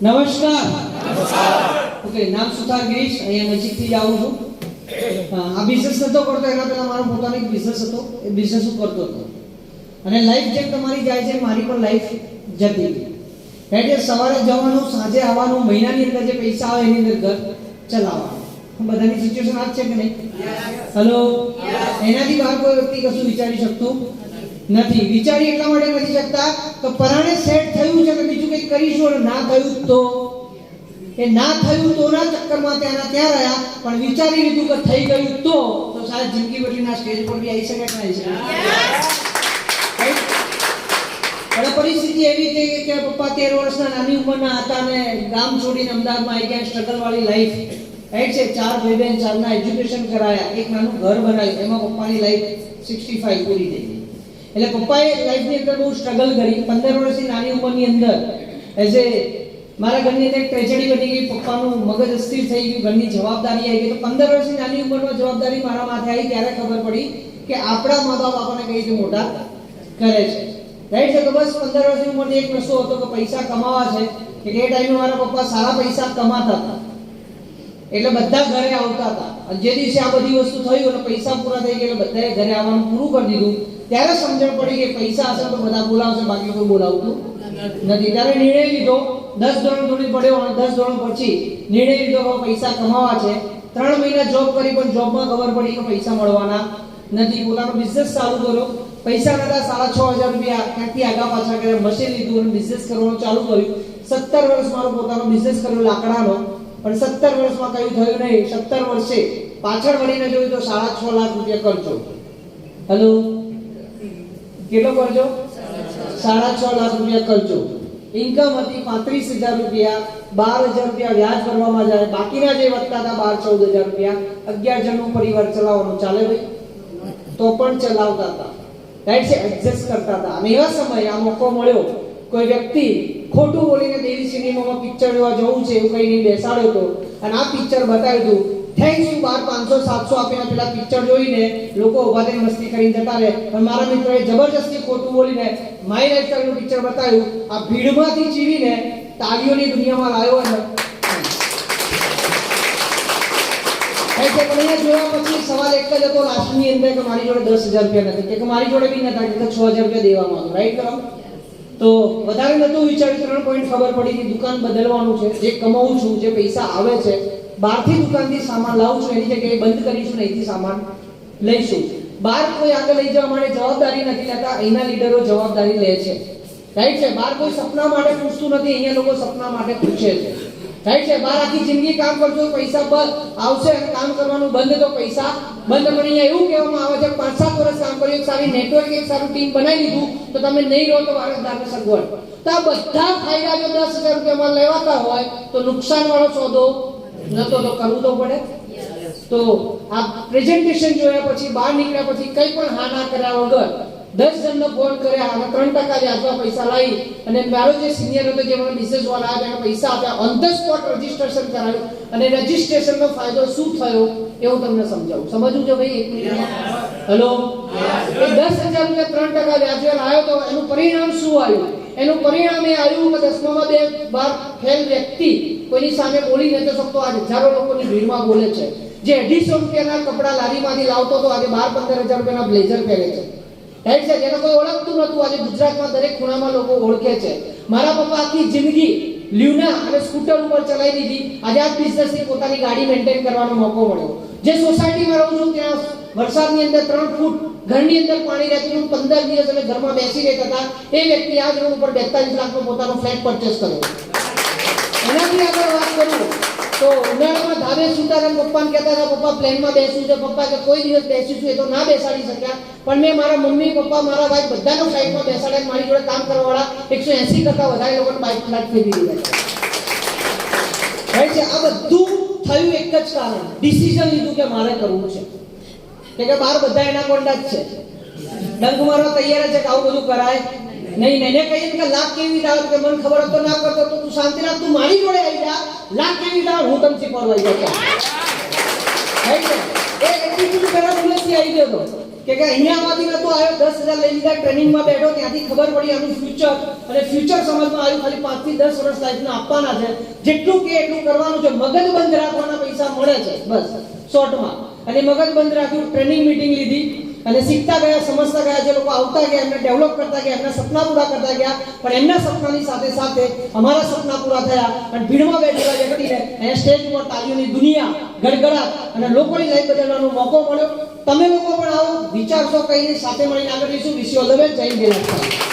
નમસ્કાર. ઓકે, નામ સુથાર ગિરીશ, અહીંયા નજીકથી જ આવું છું. આ બિઝનેસ નતો કરતો, એના પહેલા મારો પોતાનો એક બિઝનેસ હતો. એ બિઝનેસ હું કરતો હતો અને લાઈફ જેમ તમારી જાય છે મારી પણ લાઈફ જતી ગઈ. એટલે સવારે જવાનું, સાંજે આવવાનું, મહિનાની અંદર જે પૈસા આવે એની અંદર ઘર ચલાવવાનું. બધાની સિચ્યુએશન આ જ છે કે નહીં? હેલો. એનાથી બહાર કોઈ વ્યક્તિ કશું વિચારી શકતું નથી. વિચારી એટલા માટે નથી શકતા કે પરાણે સેટ થયું છે કે બીજું કંઈક કરીશું અને ના થયું તો એ ના થયું તો ના ચક્કરમાં ત્યાં રહ્યા, પણ વિચારી લીધું કે થઈ ગયું તો સાહેબ જિંદગી બદલીના સ્ટેજ પર બી આવી શકે કે નહીં? અને પરિસ્થિતિ એવી છે કે પપ્પા 13 વર્ષના નાની ઉંમરના હતા અને ગામ છોડીને અમદાવાદમાં આવી ગયા. સ્ટ્રગલ વાળી લાઈફ રાઈટ છે. 4 ભાઈ બહેન, 4ના એજ્યુકેશન કરાયા, એક નાનું ઘર બનાવ્યું. એમાં પપ્પાની લાઈફ 65 પૂરી થઈ ગઈ. એટલે પપ્પાએ લાઈફની અંદર બહુ સ્ટ્રગલ કરી. 15 વર્ષની નાની ઉંમરની અંદર એઝ એ મારા ઘરની અંદર ટ્રેજેડી બની ગઈ. પપ્પાનું મગજ અસ્થિર થઈ ગયું, ઘરની જવાબદારી આવી ગઈ. તો 15 વર્ષની નાની ઉંમરમાં જવાબદારી મારા માથે આવી ત્યારે ખબર પડી કે આપણા મા બાપ આપણને કઈ રીતે મોટા કરે છે. રાઈટ છે. તો બસ 15 વર્ષની ઉંમરની એક નશો હતો કે પૈસા કમાવા છે. એટલે એ ટાઈમે મારા પપ્પા સારા પૈસા કમાતા હતા, એટલે બધા ઘરે આવતા હતા. અને જે દિવસે આ બધી વસ્તુ થયું અને પૈસા પૂરા થઈ ગયા એટલે બધાએ ઘરે આવવાનું પૂરું કરી દીધું. ત્યારે સમજણ પડી કે પૈસા હશે તો બધા બોલાવશે, બાકી કોઈ બોલાવતું નથી. ત્યારે નિર્ણય લીધો, 10 ધોરણ ધોરી પડ્યો અને 10 ધોરણ પછી નિર્ણય લીધો કે પૈસા કમાવા છે. 3 મહિના જોબ કરી, પણ જોબમાં ખબર પડી કે પૈસા મળવાના નથી. પોતાનો બિઝનેસ ચાલુ કર્યો. પૈસા નતા, 6,500 રૂપિયા ક્યાંથી આગા પાછા કર્યા, મશીન લીધું અને બિઝનેસ કરવાનું ચાલુ કર્યું. 17 વર્ષ મારો પોતાનો બિઝનેસ કર્યો લાકડાનો. પણ 17 વર્ષમાં કયું થયું નહીં. 17 વર્ષે પાછળ વળીને જોયું તો 6.5 લાખ રૂપિયા ખર્ચો. હેલો, કેટલો ખર્ચો? 6.5 લાખ રૂપિયા ખર્ચો. ઇન્કમ હતી 35,000 રૂપિયા. 12,000 રૂપિયા વ્યાજ ભરવામાં જાય, બાકીના જે વધતા હતા 12-14,000 રૂપિયા. 11 જણનું પરિવાર ચલાવવાનું ચાલે ભાઈ, તો પણ ચલાવતા હતા. રાઈટ છે. એડજસ્ટ કરતા હતા. અને એવા સમયે આ મોકો મળ્યો, કોઈ વ્યક્તિ ખોટું બોલીને દેવી સિનેમામાં પિક્ચર જોવા જવું છે એવું કહીને બેસાડ્યો હતો અને આ પિક્ચર બતાવ્યું હતું. થેન્ક્સ ટુ બાર 500-700 આપીને પેલા પિક્ચર જોઈને લોકો ઉભા થઈને મસ્તી કરીને જતા રહે. પણ મારા મિત્રોએ જબરજસ્તી ખોટું બોલીને માય લાઈફસ્ટાઈલનું પિક્ચર બતાવ્યું. આ ભીડમાંથી ચીરીને તાળીઓની દુનિયામાં લાવ્યો અને જોયા પછી સવાલ એક જ હતો લાસ્ટની અંદર કે મારી જોડે 10,000 રૂપિયા નથી, કે મારી જોડે બી નતા, કે 6,000 રૂપિયા દેવામાં આવ્યું. રાઈટ કરો. તો વધારે નતું વિચાર્યું. 3 પોઈન્ટ ખબર પડી કે દુકાન બદલવાનું છે. જે કમાઉં છું, જે પૈસા આવે છે, બહારથી દુકાનથી સામાન લાવું છું, એની જગ્યાએ બંધ કરીશું ને અહીંથી સામાન લઈશું. બહાર કોઈ આગળ લઈ જવા માટે જવાબદારી નથી લેતા, અહીંના લીડરો જવાબદારી લે છે. રાઈટ છે. બહાર કોઈ સપના માટે પૂછતું નથી, અહીંયા લોકો સપના માટે પૂછે છે. રાઈટ છે. બહાર આખી જિંદગી કામ કરજો, પૈસા આવશે, અને કામ કરવાનું બંધ તો પૈસા બંધ. પણ અહીંયા એવું કહેવામાં આવે છે 5-7 વર્ષ કામ કર્યું, એક સારી નેટવર્ક, એક સારું ટીમ બનાવી લીધું, તો તમે નહીં રહો તો વારસદારને સગવડ. તો આ બધા ફાયદા જો 10,000 રૂપિયામાં લેવાતા હોય તો નુકસાન વાળો સોદો નતો, તો કરવું તો પડે. તો આ પ્રેઝન્ટેશન જોયા પછી, બહાર નીકળ્યા પછી કંઈ પણ હા ના કર્યા વગર 10 જણનો ફોન કર્યા અને 3% વ્યાજમાં પૈસા લાવી અને મારો જે સિનિયર હતો, જે મને બિઝનેસ વાળા આવ્યા, એને પૈસા આપ્યા, ઓન ધ સ્પોટ રજીસ્ટ્રેશન કરાવ્યું. અને રજીસ્ટ્રેશનનો ફાયદો શું થયો એ હું તમને સમજાવું. સમજવું છે ભાઈ? 1 મિનિટ. હેલો. એ 10,000 રૂપિયા 3% વ્યાજે લાવ્યો તો એનું પરિણામ શું આવ્યું? એનું પરિણામ એ આવ્યું કે 10મામાં 2 બાર ફેલ વ્યક્તિ કોઈની સામે બોલી નતો શકતો, આજે હજારો લોકોની ભીડમાં બોલે છે. જે 250 રૂપિયાના કપડા લારીમાંથી લાવતો તો આજે 12-15,000 રૂપિયાના બ્લેઝર પહેરે છે. રાઈટ છે. જેને કોઈ ઓળખતું નતું, આજે ગુજરાતમાં દરેક ખૂણામાં લોકો ઓળખે છે. મારા પપ્પા આખી જિંદગી લ્યુના અને સ્કૂટર ઉપર ચલાવી દીધી. આજે આ બિઝનેસથી પોતાની ગાડી મેન્ટેન કરવાનો મોકો મળ્યો. જે સોસાયટીમાં રહું છું ત્યાં વરસાદની અંદર 3 ફૂટ ઘરની અંદર પાણી રહેતું હતું. 15 દિવસ એટલે ઘરમાં બેસી રહેતા હતા. એ વ્યક્તિ આ જ રોડ ઉપર 42 લાખનો પોતાનો ફ્લેટ પરચેસ કર્યો. એનાથી આગળ વાત કરું તો ઉનાળામાં ધાબે સુતા હતા. પપ્પાને કહેતા હતા પપ્પા પ્લેનમાં બેસવું છે. પપ્પા કે કોઈ દિવસ બેસીશું, એ તો ના બેસાડી શક્યા. પણ મેં મારા મમ્મી, પપ્પા, મારા ભાઈ બધાનો ફ્લાઇટમાં બેસાડ્યા. મારી જોડે કામ કરવાવાળા 180 કરતા વધારે લોકોને બાઇક ફ્લાઇટ ફેરવી દીધા છે. આ બધું થયું એક જ કારણ, ડિસિઝન લીધું કે મારે કરવું છે. કે બહાર બધા એના કોન્ડા જ છે, ડંક મારવા તૈયાર છે કે આવું બધું કરાય નહીં. એને કહીએ કે લાખ કેવી રીતે આવે, કે મને ખબર હતો ના કરતો તો તું શાંતિ રાખ, તું મારી જોડે આવી જા, લાખ કેવી રીતે આવે હું તમને શીખવાડવા આવી જાઉં. એ એટીટ્યુડ પેલા બોલે વર્ષથી આવી ગયો હતો કે અહીંયામાંથી નતો આવ્યો, 10,000 લઈ લીધા, ટ્રેનિંગમાં બેઠો, ત્યાંથી ખબર પડી આનું ફ્યુચર, અને ફ્યુચર સમજમાં આવ્યું ખાલી 5 થી 10 વર્ષ લાઈફના આપવાના છે, જેટલું કે એટલું કરવાનું છે, મગજ બંધ રાખવાના પૈસા મળે છે બસ શોર્ટમાં. અને મગજ બંધ રાખ્યું, ટ્રેનિંગ મીટિંગ લીધી અને શીખતા ગયા, સમજતા ગયા, જે લોકો આવતા ગયા એમને ડેવલપ કરતા ગયા, એમના સપના પૂરા કરતા ગયા, પણ એમના સપનાની સાથે સાથે અમારા સપના પૂરા થયા અને ભીડમાં બેઠેલા વ્યક્તિને અહીંયા સ્ટેજ ઉપર તાળીઓની દુનિયા ગડગડાટ અને લોકોની લાઈફ બદલવાનો મોકો મળ્યો. તમે લોકો પણ આવો, વિચારશો, કહીને સાથે મળીને આગળ જઈશું. Wish you all the best. જય હિન્દ.